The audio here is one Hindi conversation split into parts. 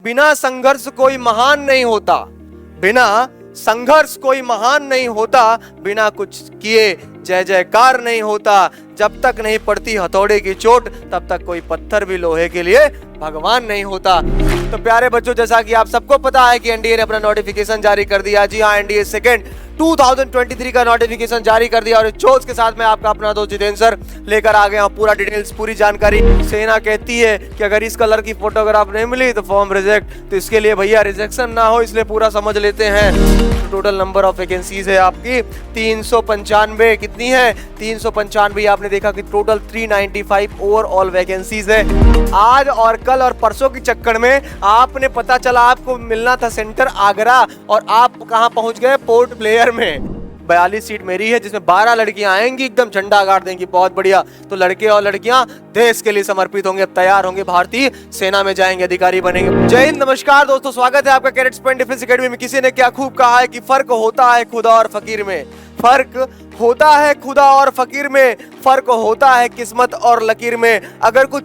बिना संघर्ष कोई महान नहीं होता, बिना संघर्ष कोई महान नहीं होता, बिना कुछ किए जय जयकार नहीं होता। जब तक नहीं पड़ती हथौड़े की चोट तब तक कोई पत्थर भी लोहे के लिए भगवान नहीं होता। तो प्यारे बच्चों, जैसा कि आप सबको पता है कि एनडीए ने अपना नोटिफिकेशन जारी कर दिया। जी हाँ, एनडीए सेकंड 2023 का नोटिफिकेशन जारी कर दिया और इस जोश के साथ मैं आपका अपना दोस्त जितेंद्र सर लेकर आ गया हूँ पूरा डिटेल्स, पूरी जानकारी। सेना कहती है कि अगर इस कलर की फोटोग्राफ नहीं मिली तो फॉर्म रिजेक्ट। तो इसके लिए भैया रिजेक्शन ना हो इसलिए पूरा समझ लेते हैं। तो टोटल नंबर ऑफ वैकेंसीज है आपकी 395। कितनी है? 395। आपने देखा कि टोटल 395 ओवरऑल वैकेंसीज है। आज और कल और परसों के चक्कर में आपने पता चला आपको मिलना था सेंटर आगरा और आप कहां पहुंच गए? पोर्ट ब्लेयर में। 42 सीट मेरी है जिसमें 12 लड़कियां आएंगी, एकदम झंडा गाड़ देंगी, बहुत बढ़िया। तो लड़के और लड़कियां देश के लिए समर्पित होंगे, तैयार होंगे, भारतीय सेना में जाएंगे, अधिकारी बनेंगे। जय हिंद, नमस्कार दोस्तों, स्वागत है आपका कैडेट्स पॉइंट डिफेंस एकेडमी में। किसी ने क्या खूब कहा है कि फर्क होता है खुदा और फकीर में, फर्क होता है खुदा और फकीर में, फर्क होता है किस्मत और लकीर में। अगर कुछ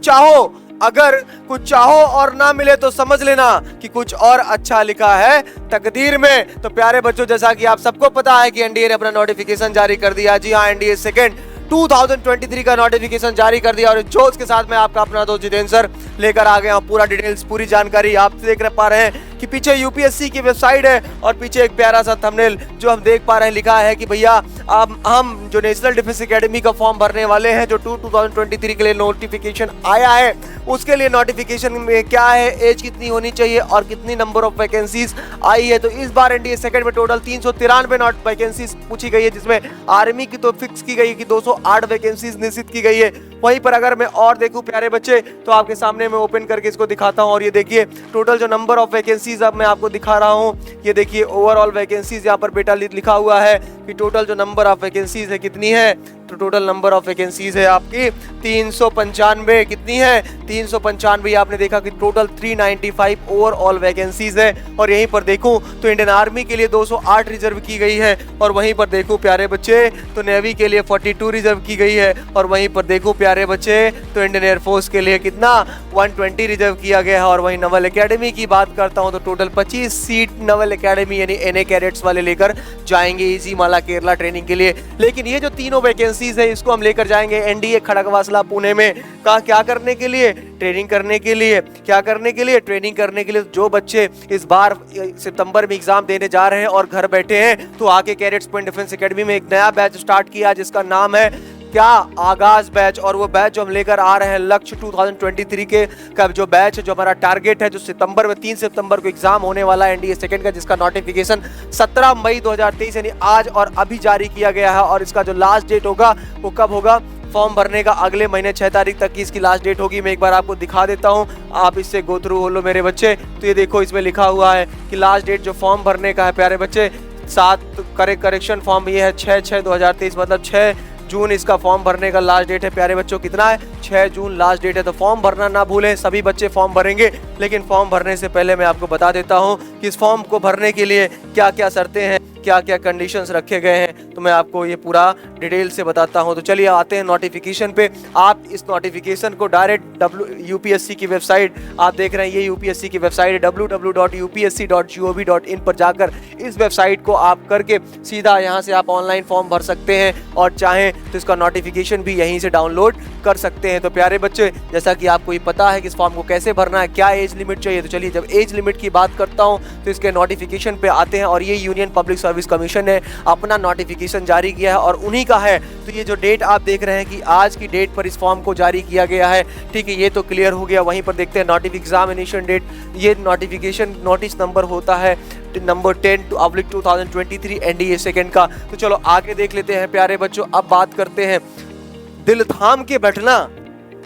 चाहो और ना मिले तो समझ लेना कि कुछ और अच्छा लिखा है तकदीर में। तो प्यारे बच्चों, जैसा कि आप सबको पता है कि एनडीए ने अपना नोटिफिकेशन जारी कर दिया। जी हाँ, एनडीए सेकंड 2023 का नोटिफिकेशन जारी कर दिया और इस जोश के साथ मैं आपका अपना दोस्त जितेंद्र सर लेकर आ गया हूँ पूरा डिटेल्स, पूरी जानकारी। आप देख पा रहे हैं कि पीछे यूपीएससी की वेबसाइट है और पीछे एक प्यारा सा थंबनेल जो हम देख पा रहे हैं, लिखा है कि भैया अब हम जो नेशनल डिफेंस एकेडमी का फॉर्म भरने वाले हैं, जो 2023 के लिए नोटिफिकेशन आया है, उसके लिए नोटिफिकेशन में क्या है, एज कितनी होनी चाहिए और कितनी नंबर ऑफ वैकेंसीज आई है। तो इस बार एनडीए सेकंड में टोटल 393 वैकेंसीज पूछी गई है, जिसमें आर्मी की तो फिक्स की गई कि 208 वैकेंसीज निश्चित की गई है। वहीं पर अगर मैं और देखूं प्यारे बच्चे तो आपके सामने मैं ओपन करके इसको दिखाता हूं और ये देखिए टोटल जो नंबर ऑफ वैकेंसीज अब मैं आपको दिखा रहा हूं, ये देखिए ओवरऑल वैकेंसीज यहाँ पर बेटा लिखा हुआ है कि टोटल जो नंबर ऑफ वैकेंसीज है कितनी है। तो टोटल नंबर ऑफ वैकेंसीज है आपकी 395। कितनी है? 395। आपने देखा कि टोटल 395 ओवरऑल वैकेंसीज है। और यहीं पर देखूं तो इंडियन आर्मी के लिए 208 रिजर्व की गई है और वहीं पर देखूं प्यारे बच्चे तो नेवी के लिए 42 रिजर्व की गई है और वहीं पर देखूं प्यारे बच्चे तो इंडियन एयरफोर्स के लिए कितना 120 रिजर्व किया गया है। और वहीं नवल एकेडमी की बात करता हूं तो टोटल 25 सीट नवल एकेडमी यानी एनए कैडेट्स वाले लेकर जाएंगे इजी माला केरला ट्रेनिंग के लिए। लेकिन ये जो तीनों वैकेंसीज है इसको हम लेकर जाएंगे एनडीए खड़गवासला पुणे में। क्या करने के लिए? ट्रेनिंग करने के लिए। क्या करने के लिए? ट्रेनिंग करने के लिए। जो बच्चे इस बार सितंबर में एग्जाम देने जा रहे हैं और घर बैठे हैं तो आके कैडेट्स पॉइंट डिफेंस एकेडमी में एक नया बैच स्टार्ट किया जिसका नाम है क्या? आगाज बैच। और वो बैच जो हम लेकर आ रहे हैं लक्ष्य 2023 के का जो बैच जो हमारा टारगेट है, जो सितंबर में 3 सितंबर को एग्जाम होने वाला है एनडीए सेकंड का, जिसका नोटिफिकेशन 17 मई 2023 यानी आज और अभी जारी किया गया है। और इसका जो लास्ट डेट होगा वो कब होगा? फॉर्म भरने का अगले महीने 6 तारीख तक की इसकी लास्ट डेट होगी। मैं एक बार आपको दिखा देता हूं, आप इससे गो थ्रू हो लो मेरे बच्चे। तो ये देखो इसमें लिखा हुआ है कि लास्ट डेट जो फॉर्म भरने का है प्यारे बच्चे 7 करेक्शन फॉर्म ये है 6/6/2023 मतलब 6 जून इसका फॉर्म भरने का लास्ट डेट है प्यारे बच्चों। कितना है? 6 जून लास्ट डेट है। तो फॉर्म भरना ना भूलें, सभी बच्चे फॉर्म भरेंगे। लेकिन फॉर्म भरने से पहले मैं आपको बता देता हूं कि इस फॉर्म को भरने के लिए क्या क्या शर्तें हैं, क्या क्या कंडीशंस रखे गए हैं, तो मैं आपको ये पूरा डिटेल से बताता हूं। तो चलिए आते हैं नोटिफिकेशन पे। आप इस नोटिफिकेशन को डायरेक्ट यूपीएससी की वेबसाइट आप देख रहे हैं, ये यूपीएससी की वेबसाइट है www.upsc.gov.in पर जाकर इस वेबसाइट को आप करके सीधा यहाँ से आप ऑनलाइन फॉर्म भर सकते हैं और चाहें तो इसका नोटिफिकेशन भी यहीं से डाउनलोड कर सकते हैं। तो प्यारे बच्चे, जैसा कि आपको ये पता है कि इस फॉर्म को कैसे भरना है, क्या एज लिमिट चाहिए, तो चलिए जब एज लिमिट की बात करता हूं तो इसके नोटिफिकेशन पे आते हैं। और ये यूनियन पब्लिक सर्विस कमीशन ने अपना नोटिफिकेशन जारी किया है और उन्हीं का है। तो ये जो डेट आप देख रहे हैं कि आज की डेट पर इस फॉर्म को जारी किया गया है, ठीक है, ये तो क्लियर हो गया। वहीं पर देखते हैं एग्जामिनेशन डेट। ये नोटिफिकेशन नोटिस नंबर होता है नंबर 10/2023 एनडीए सेकंड का। तो चलो आगे देख लेते हैं प्यारे बच्चों। अब बात करते हैं दिल थाम के बैठना,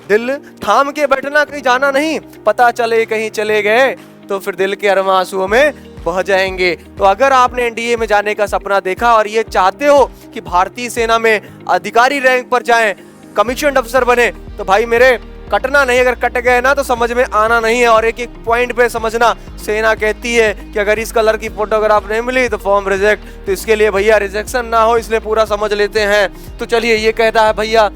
दिल थाम के बैठना, कहीं जाना नहीं, पता चले कहीं चले गए तो फिर दिल के अरमा आंसुओं में बह जाएंगे। तो अगर आपने एनडीए में जाने का सपना देखा और ये चाहते हो कि भारतीय सेना में अधिकारी रैंक पर जाएं, कमीशन अफसर बने, तो भाई मेरे कटना नहीं। अगर कट गए ना तो समझ में आना नहीं है। और एक एक पॉइंट पे समझना, सेना कहती है कि अगर इस कलर की फोटोग्राफ नहीं मिली तो फॉर्म रिजेक्ट। तो इसके लिए भैया रिजेक्शन ना हो इसलिए पूरा समझ लेते हैं। तो चलिए ये कहता है भैया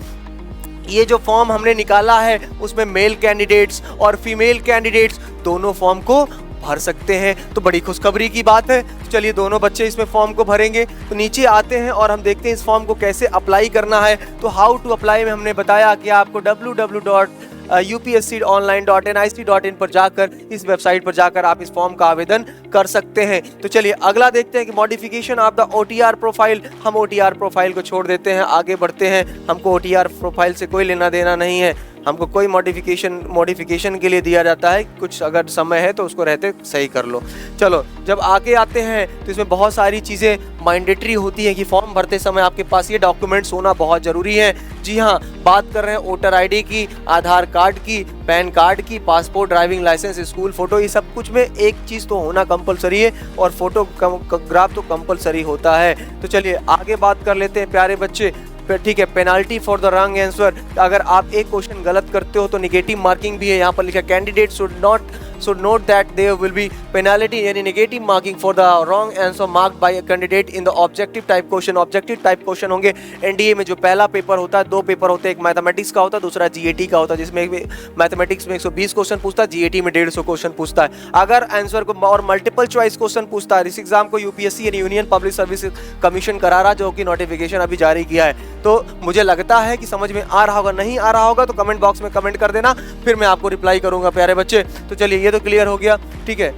ये जो फॉर्म हमने निकाला है उसमें मेल कैंडिडेट्स और फीमेल कैंडिडेट्स दोनों फॉर्म को भर सकते हैं। तो बड़ी खुशखबरी की बात है। तो चलिए दोनों बच्चे इसमें फॉर्म को भरेंगे। तो नीचे आते हैं और हम देखते हैं इस फॉर्म को कैसे अप्लाई करना है। तो हाउ टू अप्लाई में हमने बताया कि आपको www.upsconline.nic.in पर जाकर, इस वेबसाइट पर जाकर आप इस फॉर्म का आवेदन कर सकते हैं। तो चलिए अगला देखते हैं कि modification of the OTR profile. हम OTR प्रोफाइल को छोड़ देते हैं, आगे बढ़ते हैं। हमको OTR प्रोफाइल से कोई लेना देना नहीं है। हमको कोई मॉडिफिकेशन के लिए दिया जाता है, कुछ अगर समय है तो उसको रहते सही कर लो। चलो जब आगे आते हैं तो इसमें बहुत सारी चीज़ें मैंडेटरी होती हैं कि फॉर्म भरते समय आपके पास ये डॉक्यूमेंट्स होना बहुत ज़रूरी है। जी हाँ, बात कर रहे हैं वोटर ID की, आधार कार्ड की, पैन कार्ड की, passport, driving licence, school photo, ये सब कुछ में एक चीज़ तो होना कंपलसरी है और फोटोग्राफ तो कंपलसरी होता है। तो चलिए आगे बात कर लेते हैं प्यारे बच्चे। ठीक है, penalty for the wrong answer. अगर आप एक क्वेश्चन गलत करते हो तो निगेटिव मार्किंग भी है। यहाँ पर लिखा candidate should note that there will be penalty यानी negative marking for the wrong answer marked by a candidate in the objective type question. Objective type question होंगे एनडीए में जो पहला पेपर होता है, 2 पेपर होते हैं, एक मैथमेटिक्स का होता है, दूसरा जीएटी का होता है, जिसमें मैथमेटिक्स में 120 क्वेश्चन पूछता है, जीएटी में 150 क्वेश्चन पूछता है। अगर आंसर को और मल्टीपल चॉइस क्वेश्चन पूछता है। इस एग्जाम को यूपीएससी यानी यूनियन पब्लिक सर्विस कमीशन करा रहा, जो कि नोटिफिकेशन अभी जारी किया है। तो मुझे लगता है कि समझ में आ रहा होगा, नहीं आ रहा होगा तो कमेंट बॉक्स में कमेंट कर देना, फिर मैं आपको रिप्लाई करूंगा प्यारे बच्चे। तो चलिए ये तो क्लियर हो गया। ठीक है,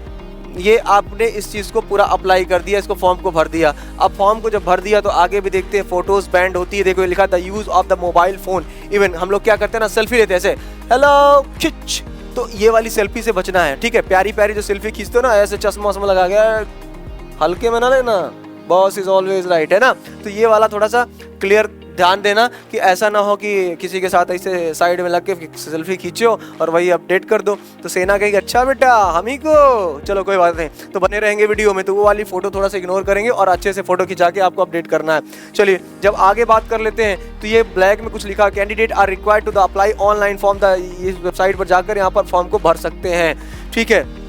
ये आपने इस चीज़ को पूरा अप्लाई कर दिया, इसको फॉर्म को भर दिया। अब फॉर्म को जब भर दिया तो आगे भी देखते हैं, फोटोज बैंड होती है। देखो लिखा था use of the mobile phone. Even हम लोग क्या करते हैं ना, सेल्फी लेते हैं ऐसे, हेलो खिच, तो ये वाली सेल्फी से बचना है। ठीक है, प्यारी प्यारी जो सेल्फी खींचते हो ना, ऐसे चश्मा वश्मा लगा गया, हल्के में ना लेना, बॉस इज ऑलवेज राइट, है ना। तो ये वाला थोड़ा सा क्लियर ध्यान देना कि ऐसा ना हो कि किसी के साथ ऐसे साइड में लग के सेल्फी खींचो और वही अपडेट कर दो तो सेना कहेगी अच्छा बेटा हम ही को। चलो कोई बात नहीं, तो बने रहेंगे वीडियो में। तो वो वाली फोटो थोड़ा सा इग्नोर करेंगे और अच्छे से फोटो खिंचा के आपको अपडेट करना है। चलिए जब आगे बात कर लेते हैं तो ये ब्लैक में कुछ लिखा, candidate are required to the apply online form. इस वेबसाइट पर जाकर यहाँ पर फॉर्म को भर सकते हैं। ठीक है,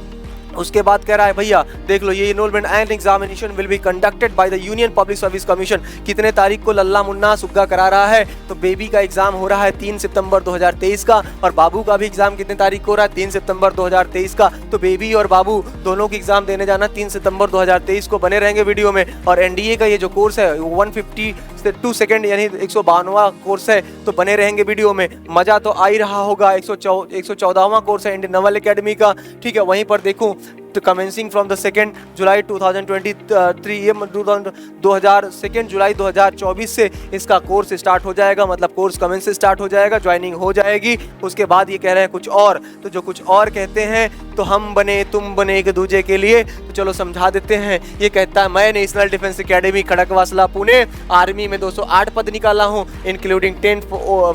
उसके बाद कह रहा है भैया देख लो, ये enrolment and examination will be conducted by the Union Public Service Commission. कितने तारीख को लल्ला मुन्ना सुग्गा करा रहा है, तो बेबी का एग्जाम हो रहा है 3 सितंबर 2023 का, और बाबू का भी एग्जाम कितने तारीख को हो रहा है, 3 सितंबर 2023 का। तो बेबी और बाबू दोनों की एग्जाम देने जाना 3 सितंबर 2023 को। बने रहेंगे वीडियो में। और एनडीए का ये जो कोर्स है 152 सेकेंड यानी 152वां कोर्स है, तो बने रहेंगे वीडियो में। मजा तो आ ही रहा होगा। 114वां कोर्स है इंडियन नवल एकेडमी का। ठीक है, वहीं पर देखूं तो कमेंसिंग फ्रॉम द 2 जुलाई 2023, ये 2 जुलाई 2024 से इसका कोर्स स्टार्ट हो जाएगा, मतलब कोर्स कमेंस से स्टार्ट हो जाएगा, ज्वाइनिंग हो जाएगी। उसके बाद ये कह रहे हैं कुछ और, तो जो कुछ और कहते हैं तो हम बने तुम बने एक दूजे के लिए, तो चलो समझा देते हैं। ये कहता है मैं national defence academy Khadakwasla Pune army में 208 पद निकाला हूँ, including 10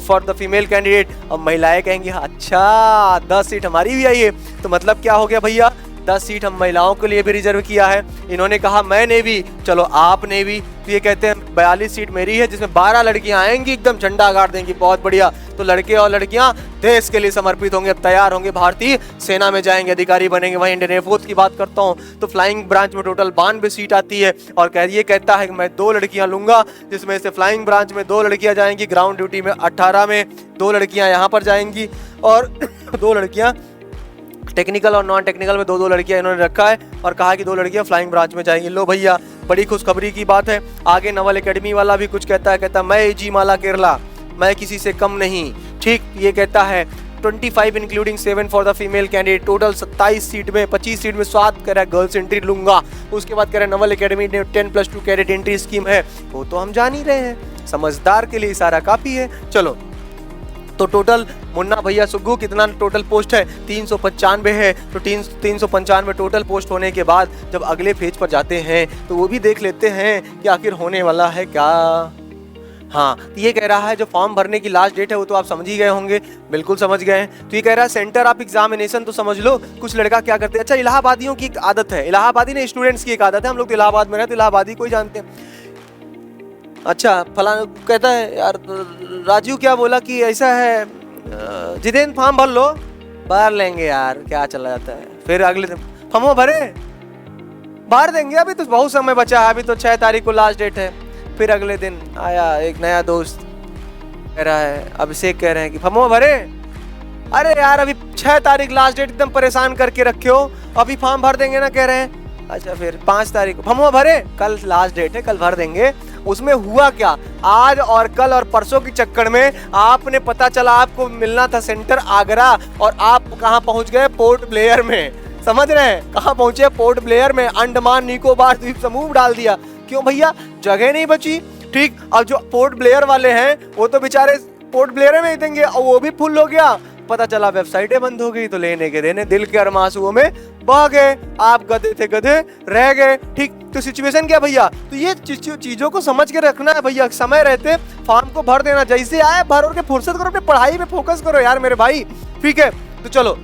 for the female candidate. अब महिलाएं कहेंगी अच्छा 10 सीट हमारी भी आई है, तो मतलब क्या हो गया भैया, 10 सीट हम महिलाओं के लिए भी रिजर्व किया है। इन्होंने कहा मैंने भी, चलो आपने भी, तो ये कहते हैं 42 सीट मेरी है, जिसमें 12 लड़कियां आएंगी, एकदम झंडा गाड़ देंगी, बहुत बढ़िया। तो लड़के और लड़कियां देश के लिए समर्पित होंगे, अब तैयार होंगे, भारतीय सेना में जाएंगे, अधिकारी बनेंगे। वहीं इंडियन एयरफोर्स की बात करता हूं तो फ्लाइंग ब्रांच में टोटल 92 सीट आती है, और ये कहता है कि मैं 2 लड़कियां लूंगा, जिसमें से फ्लाइंग ब्रांच में 2 लड़कियां जाएंगी, ग्राउंड ड्यूटी में 18 में 2 लड़कियां यहाँ पर जाएंगी, और 2 लड़कियां टेक्निकल और नॉन टेक्निकल में 2 लड़कियां इन्होंने रखा है, और कहा कि 2 लड़कियां फ्लाइंग ब्रांच में जाएंगी। लो भैया बड़ी खुशखबरी की बात है। आगे नवल एकेडमी वाला भी कुछ कहता है मैं जी माला केरला, मैं किसी से कम नहीं। ठीक, ये कहता है 25 including 7 for the female candidate, total 27 seat में 25 सीट में 7 कह रहा है गर्ल्स एंट्री लूंगा। उसके बाद कह रहा है नवल एकेडमी ने 10+2 कैडेट एंट्री स्कीम है, वो तो हम जान ही रहे हैं, समझदार के लिए इशारा काफी है। चलो तो टोटल मुन्ना भैया सुग्गू कितना टोटल पोस्ट है, 395 है। तो 395 टोटल पोस्ट होने के बाद जब अगले पेज पर जाते हैं तो वो भी देख लेते हैं कि आखिर होने वाला है क्या। हाँ, तो ये कह रहा है जो फॉर्म भरने की लास्ट डेट है वो तो आप समझ ही गए होंगे, बिल्कुल समझ गए हैं। तो ये कह रहा है सेंटर ऑफ एग्जामिनेशन, तो समझ लो कुछ लड़का क्या करते हैं। अच्छा, इलाहाबादियों की एक आदत है, इलाहाबादी ने स्टूडेंट्स की एक आदत है, हम लोग तो इलाहाबाद में रहते, तो इलाहाबादी को ही जानते हैं। अच्छा फलाना कहता है यार राजू क्या बोला कि ऐसा है जितेंद्र फॉर्म भर लो, भर लेंगे यार, क्या चला जाता है। फिर अगले दिन फॉर्म भर देंगे, अभी तो बहुत समय बचा है, अभी तो 6 तारीख को लास्ट डेट है। फिर अगले दिन आया एक नया दोस्त कह रहा है, अभिषेक कह रहे हैं कि फॉर्म भरे, अरे यार अभी 6 तारीख लास्ट डेट, एकदम परेशान करके रखे हो, अभी फॉर्म भर देंगे ना कह रहे हैं। अच्छा फिर 5 तारीख को फॉर्म भरे, कल लास्ट डेट है, कल भर देंगे। उसमें हुआ क्या, आज और कल और परसों के चक्कर में आपने पता चला आपको मिलना था सेंटर आगरा, और आप कहाँ पहुंच गए, पोर्ट ब्लेयर में। समझ रहे हैं, कहाँ पहुंचे, पोर्ट ब्लेयर में। अंडमान निकोबार द्वीप समूह डाल दिया, क्यों भैया, जगह नहीं बची। ठीक, अब जो पोर्ट ब्लेयर वाले हैं वो तो बेचारे पोर्ट ब्लेयर में ही देंगे, और वो भी फुल हो गया। पता चला वेबसाइटें बंद हो गई, तो लेने के देने दिल के अरमासुओं में बह गए। आप गधे थे, गधे रह गए। ठीक, तो सिचुएशन क्या भैया, तो ये चीजों को समझ के रखना है भैया। समय रहते फॉर्म को भर देना, जैसे आए भर के फुर्सत करो, अपनी पढ़ाई पे फोकस करो यार मेरे भाई। ठीक है, तो चलो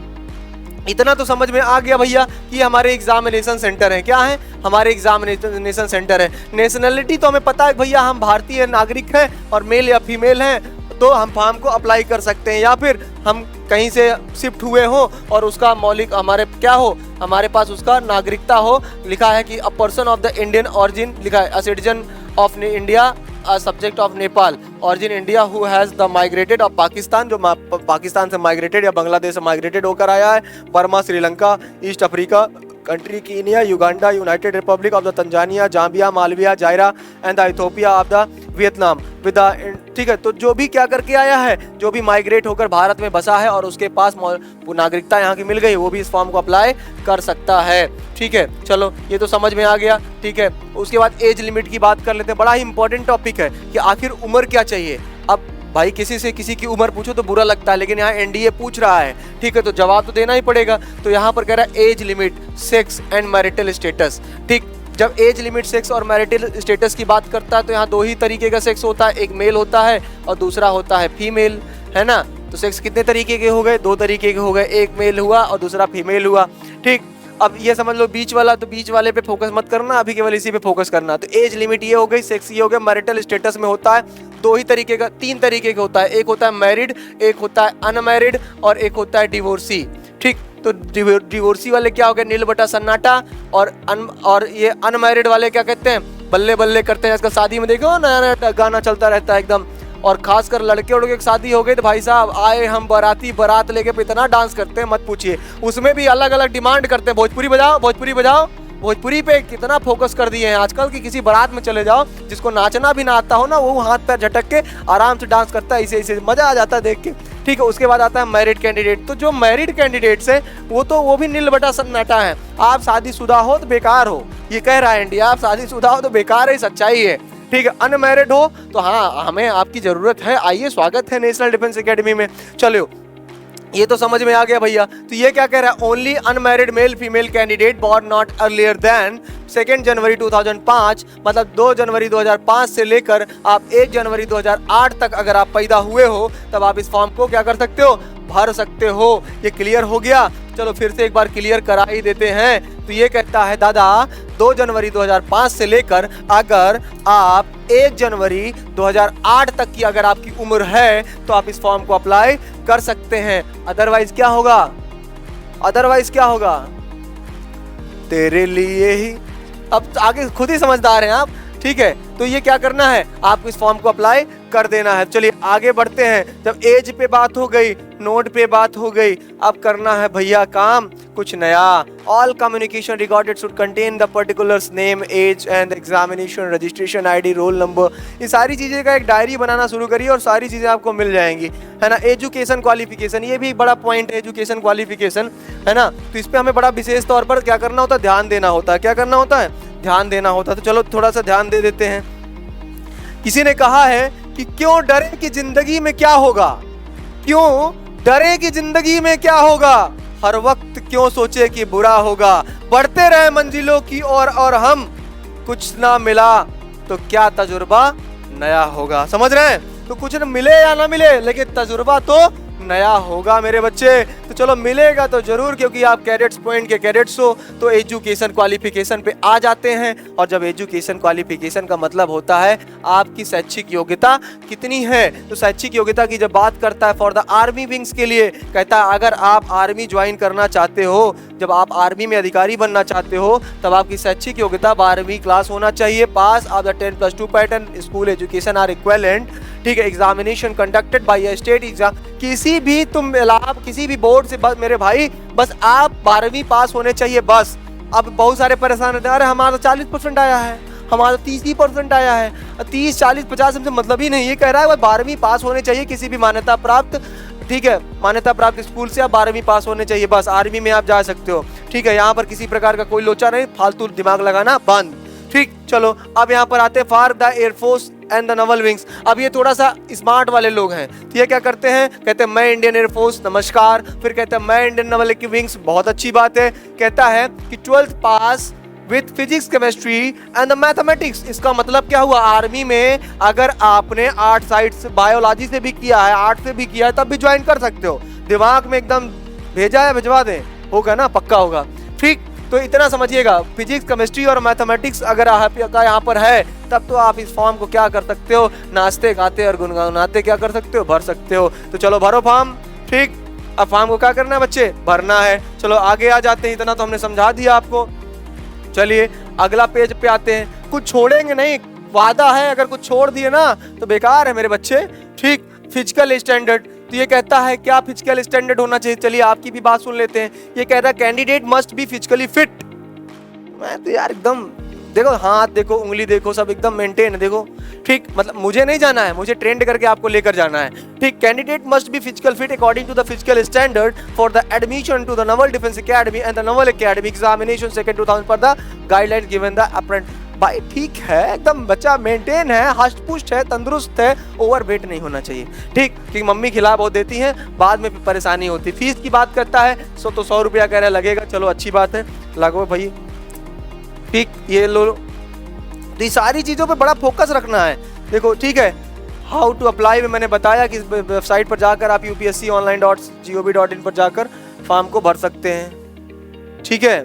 इतना तो समझ में आ गया भैया कि हमारे एग्जामिनेशन सेंटर है। क्या है, हमारे एग्जामिनेशन सेंटर है। नेशनलिटी तो हमें पता है भैया, हम भारतीय नागरिक हैं और मेल या फीमेल हैं, तो हम फॉर्म को अप्लाई कर सकते हैं। या फिर हम कहीं से शिफ्ट हुए हो और उसका मौलिक हमारे क्या हो, हमारे पास उसका नागरिकता हो। लिखा है कि a person of the Indian origin, लिखा है a citizen of India, a subject of Nepal, origin India, who has the migrated of Pakistan, जो पाकिस्तान से माइग्रेटेड या बांग्लादेश से माइग्रेटेड होकर आया है, Burma, Sri Lanka, East Africa country, Kenya, Uganda, United Republic of the Tanzania, Zambia, Malawi, Zaire and the Ethiopia of the Vietnam with the. ठीक है, तो जो भी क्या करके आया है, जो भी माइग्रेट होकर भारत में बसा है और उसके पास नागरिकता यहाँ की मिल गई, वो भी इस फॉर्म को अप्लाई कर सकता है। ठीक है, चलो ये तो समझ में आ गया। ठीक है, उसके बाद एज लिमिट की बात कर लेते हैं। बड़ा ही इंपॉर्टेंट टॉपिक है कि आखिर उम्र क्या चाहिए। अब भाई किसी से किसी की उम्र पूछो तो बुरा लगता है, लेकिन यहाँ एनडीए पूछ रहा है, ठीक है, तो जवाब तो देना ही पड़ेगा। तो यहाँ पर कह रहा है age limit, sex and marital status. ठीक, जब एज लिमिट, सेक्स और मैरिटल स्टेटस की बात करता है तो यहाँ 2 ही तरीके का सेक्स होता है, एक मेल होता है और दूसरा होता है फीमेल, है ना। तो सेक्स कितने तरीके के हो गए, 2 तरीके के हो गए, एक मेल हुआ और दूसरा फीमेल हुआ। ठीक, अब ये समझ लो बीच वाला, तो बीच वाले पे फोकस मत करना, अभी केवल इसी पे फोकस करना। तो एज लिमिट ये हो गई, सेक्स ये हो गया। मैरिटल स्टेटस में होता है 2 ही तरीके का, 3 तरीके का होता है, एक होता है मैरिड, एक होता है अनमैरिड और एक होता है डिवोर्सी। ठीक, तो डिवोर्सी वाले क्या हो गए, नील बटा सन्नाटा, और ये अनमैरिड वाले क्या कहते हैं, बल्ले बल्ले करते हैं। आजकल शादी में देखो नया नया गाना चलता रहता है एकदम, और खासकर लड़के उड़के की शादी हो गई तो भाई साहब आए हम बाराती, बारात लेके इतना डांस करते हैं मत पूछिए। उसमें भी अलग अलग डिमांड करते हैं, भोजपुरी बजाओ, भोजपुरी बजाओ। भोजपुरी पे कितना फोकस कर दिए हैं आजकल कि किसी बारात में चले जाओ, जिसको नाचना भी ना आता हो ना, वो हाथ पैर झटक के आराम से डांस करता है, इसे मजा आ जाता है देख के। ठीक है, उसके बाद आता है मैरिड कैंडिडेट। तो जो मैरिड कैंडिडेट्स है वो भी नील बटा सन्नाटा है। आप शादीशुदा हो तो बेकार हो, ये कह रहा है इंडिया, आप शादीशुदा हो तो बेकार है, सच्चाई है। ठीक है, अनमैरिड हो तो हाँ हमें आपकी जरूरत है, आइए, स्वागत है नेशनल डिफेंस एकेडमी में। चलो ये तो समझ में आ गया भैया। तो ये क्या कह रहा है, only unmarried male female candidate born not earlier than 2 January 2005, मतलब 2 जनवरी 2005 से लेकर आप 1 जनवरी 2008 तक अगर आप पैदा हुए हो, तब आप इस फॉर्म को क्या कर सकते हो, भर सकते हो। ये क्लियर हो गया। चलो फिर से एक बार क्लियर करा ही देते हैं। तो ये कहता है दादा 2 जनवरी 2005 से लेकर अगर आप 1 जनवरी 2008 तक की अगर आपकी उम्र है तो आप इस फॉर्म को अप्लाई कर सकते हैं। अदरवाइज क्या होगा, अदरवाइज क्या होगा, तेरे लिए ही। अब आगे खुद ही समझदार हैं आप। ठीक है, तो ये क्या करना है, आपको इस फॉर्म को अप्लाई कर देना है। चलिए आगे बढ़ते हैं। जब एज पे बात हो गई, नोट पे बात हो गई, अब करना है भैया काम कुछ नया। All communication recorded should contain the particulars name, age and examination, registration ID, roll number. ये सारी चीजें का एक डायरी बनाना शुरू करिए और सारी चीजें आपको मिल जाएंगी, है ना। एजुकेशन क्वालिफिकेशन, ये भी एक बड़ा पॉइंट है, एजुकेशन क्वालिफिकेशन, है ना। तो इस पे हमें बड़ा विशेष तौर पर क्या करना होता है, ध्यान देना होता है। क्या करना होता है, ध्यान देना होता है। तो चलो थोड़ा सा ध्यान दे देते हैं। किसी ने कहा है कि क्यों डरे कि जिंदगी में क्या होगा, क्यों डरे कि जिंदगी में क्या होगा, हर वक्त क्यों सोचे कि बुरा होगा, बढ़ते रहे मंजिलों की ओर और हम कुछ ना मिला तो क्या तजुर्बा नया होगा। समझ रहे हैं, तो कुछ न मिले या ना मिले लेकिन तजुर्बा तो नया होगा मेरे बच्चे। तो चलो मिलेगा तो जरूर, क्योंकि आप कैडेट्स पॉइंट के कैडेट्स हो तो एजुकेशन क्वालिफिकेशन पे आ जाते हैं। और जब एजुकेशन क्वालिफिकेशन का मतलब होता है आपकी शैक्षिक योग्यता कितनी है। तो शैक्षिक योग्यता की जब बात करता है फॉर द आर्मी विंग्स के लिए, कहता है अगर आप आर्मी ज्वाइन करना चाहते हो, जब आप आर्मी में अधिकारी बनना चाहते हो, तब आपकी शैक्षिक योग्यता 12वीं क्लास होना चाहिए, pass of the 10+2 pattern school education or equivalent. ठीक है, examination conducted by a state exam, किसी भी तुम आप किसी भी बोर्ड से, बस मेरे भाई बस आप 12वीं पास होने चाहिए बस। अब बहुत सारे परेशान रहते हैं, अरे हमारा 40% आया है, हमारा 30% आया है, 30 40 50 से मतलब ही नहीं। ये कह रहा है 12वीं पास होने चाहिए किसी भी मान्यता प्राप्त, ठीक है, मान्यता प्राप्त स्कूल से आप 12वीं पास होने चाहिए बस, आर्मी में आप जा सकते हो, ठीक है। यहाँ पर किसी प्रकार का कोई लोचा नहीं, फालतू दिमाग लगाना बंद, ठीक। चलो अब यहाँ पर आते हैं for the air force and the Naval wings. अब ये थोड़ा सा स्मार्ट वाले लोग हैं, तो ये क्या करते हैं, कहते हैं मैं इंडियन एयरफोर्स नमस्कार, फिर कहते हैं मैं इंडियन नवल विंग्स, बहुत अच्छी बात है। कहता है कि 12th pass with physics chemistry and the mathematics. इसका मतलब क्या हुआ, आर्मी में अगर आपने आर्ट साइड से, बायोलॉजी से भी किया है, आर्ट से भी किया है, तब भी ज्वाइन कर सकते हो। दिमाग में एकदम भेजा है, भिजवा दें, होगा ना, पक्का होगा, ठीक। तो इतना समझिएगा, फिजिक्स केमिस्ट्री और मैथमेटिक्स अगर आपका यहाँ पर है, तब तो आप इस फॉर्म को क्या कर सकते हो, नाचते गाते और गुनगुनाते क्या कर सकते हो, भर सकते हो। तो चलो भरो फॉर्म, ठीक। अब फॉर्म को क्या करना है बच्चे, भरना है। चलो आगे आ जाते हैं, इतना तो हमने समझा दिया आपको। चलिए अगला पेज पे आते हैं, कुछ छोड़ेंगे नहीं, वादा है, अगर कुछ छोड़ दिए ना तो बेकार है मेरे बच्चे, ठीक। फिजिकल स्टैंडर्ड, तो ये कहता है क्या फिजिकल स्टैंडर्ड होना चाहिए, चलिए आपकी भी बात सुन लेते हैं। ये कहता है candidate must be physically fit. मैं तो यार एकदम, देखो हाथ देखो, उंगली देखो, सब एकदम मेंटेन है, देखो, ठीक। मतलब मुझे नहीं जाना है, मुझे ट्रेंड करके आपको लेकर जाना है, ठीक। Candidate must be physical fit according to the physical standard for the admission to the Naval Defence Academy and the Naval Academy Examination second 2000 per the guideline given the apparent. भाई ठीक है, एकदम बच्चा मेंटेन है, हष्ट पुष्ट है, तंदुरुस्त है, ओवरवेट नहीं होना चाहिए, ठीक। क्योंकि मम्मी खिला बहुत देती हैं, बाद में परेशानी होती। फीस की बात करता है, तो 100 रुपया कह रहा लगेगा, चलो अच्छी बात है, लगो भाई, ठीक। ये लो, तो ये सारी चीज़ों पे बड़ा फोकस रखना है, देखो, ठीक है। हाउ टू अप्लाई में मैंने बताया कि वेबसाइट पर जाकर आप upsconline.gov.in पर जाकर फॉर्म को भर सकते हैं, ठीक है।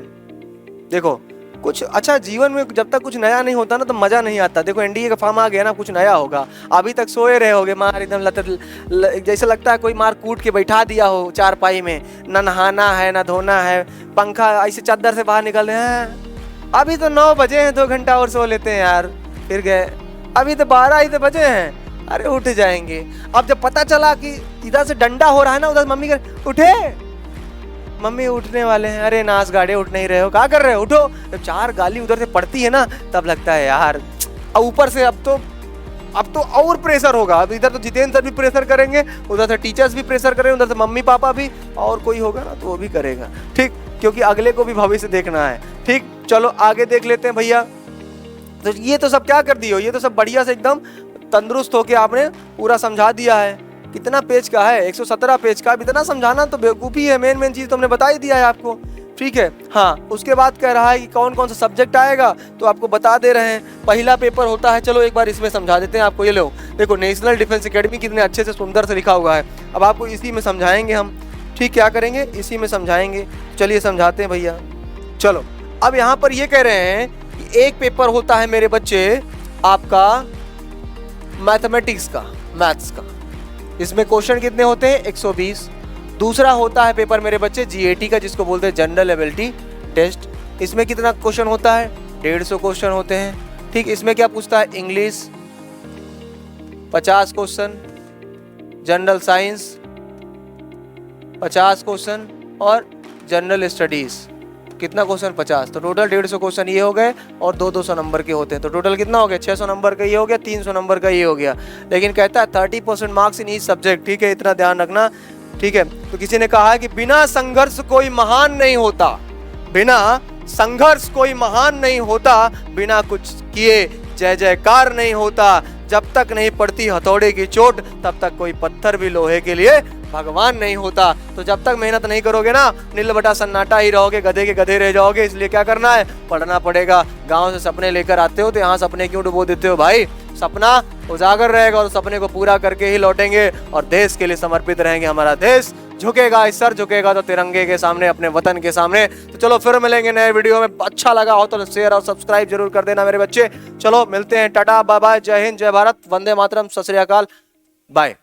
देखो कुछ अच्छा, जीवन में जब तक कुछ नया नहीं होता ना तो मजा नहीं आता। देखो एनडीए का फॉर्म आ गया ना, कुछ नया होगा, अभी तक सोए रहे होगे, मार एकदम जैसे लगता है कोई मार कूट के बैठा दिया हो चारपाई में, ना नहाना है ना धोना है, पंखा ऐसे चादर से बाहर निकल रहे हैं, अभी तो 9 बजे हैं, 2 घंटा और सो लेते हैं यार, फिर गए, अभी तो 12 ही तो बजे हैं, अरे उठ जाएंगे। अब जब पता चला कि इधर से डंडा हो रहा है ना, उधर मम्मी कर उठे, मम्मी उठने वाले हैं, अरे नाच गाड़े उठ नहीं रहे हो, क्या कर रहे हो, उठो। जब 4 गाली उधर से पड़ती है ना, तब लगता है यार, ऊपर से अब तो और प्रेशर होगा। अब इधर तो जितेंद्र सर भी प्रेशर करेंगे, उधर से टीचर्स भी प्रेशर करेंगे, उधर से मम्मी पापा भी, और कोई होगा ना तो वो भी करेगा, ठीक। क्योंकि अगले को भी भविष्य देखना है, ठीक। चलो आगे देख लेते हैं भैया। तो ये तो सब क्या कर दियो, ये तो सब बढ़िया से एकदम तंदुरुस्त होके आपने पूरा समझा दिया है। कितना पेज का है, 117 पेज का। अब इतना समझाना तो बेवकूफ़ी है, मेन चीज़ तो हमने बता ही दिया है आपको, ठीक है। हाँ, उसके बाद कह रहा है कि कौन कौन सा सब्जेक्ट आएगा, तो आपको बता दे रहे हैं। पहला पेपर होता है, चलो एक बार इसमें समझा देते हैं आपको। ये लो, देखो नेशनल डिफेंस एकेडमी कितने अच्छे से सुंदर से लिखा हुआ है। अब आपको इसी में समझाएंगे हम, ठीक। क्या करेंगे, इसी में समझाएंगे। चलिए समझाते हैं भैया। चलो अब यहाँ पर ये कह रहे हैं कि एक पेपर होता है मेरे बच्चे आपका मैथमेटिक्स का, मैथ्स का। इसमें क्वेश्चन कितने होते हैं, 120। दूसरा होता है पेपर मेरे बच्चे जीएटी का, जिसको बोलते हैं जनरल एबिलिटी टेस्ट। इसमें कितना क्वेश्चन होता है, 150 क्वेश्चन होते हैं, ठीक। इसमें क्या पूछता है, English 50 question, general science 50 question, और जनरल स्टडीज कितना क्वेश्चन, 50। तो टोटल 150 क्वेश्चन ये हो गए, और 200 नंबर के होते हैं। तो टोटल कितना हो गया, 600 नंबर का ये हो गया, 300 नंबर का ये हो गया। लेकिन कहता है 30% मार्क्स इन ईच सब्जेक्ट, ठीक है, इतना ध्यान रखना, ठीक है। तो किसी ने कहा है कि बिना संघर्ष कोई महान नहीं होता, बिना संघर्ष कोई महान नहीं होता, बिना कुछ किए जय जयकार नहीं होता, जब तक नहीं पड़ती हथौड़े की चोट तब तक कोई पत्थर भी लोहे के लिए भगवान नहीं होता। तो जब तक मेहनत नहीं करोगे ना, नील बटा सन्नाटा ही रहोगे, गधे के गधे रह जाओगे। इसलिए क्या करना है, पढ़ना पड़ेगा। गांव से सपने लेकर आते हो तो यहाँ सपने क्यों डुबो देते हो भाई, सपना उजागर रहेगा और सपने को पूरा करके ही लौटेंगे और देश के लिए समर्पित रहेंगे। हमारा देश झुकेगा, इस सर झुकेगा तो तिरंगे के सामने, अपने वतन के सामने। तो चलो फिर मिलेंगे नए वीडियो में। अच्छा लगा हो तो शेयर और सब्सक्राइब जरूर कर देना मेरे बच्चे। चलो मिलते हैं, टाटा बाय बाय, जय हिंद, जय भारत, वंदे मातरम, सत श्री अकाल, बाय।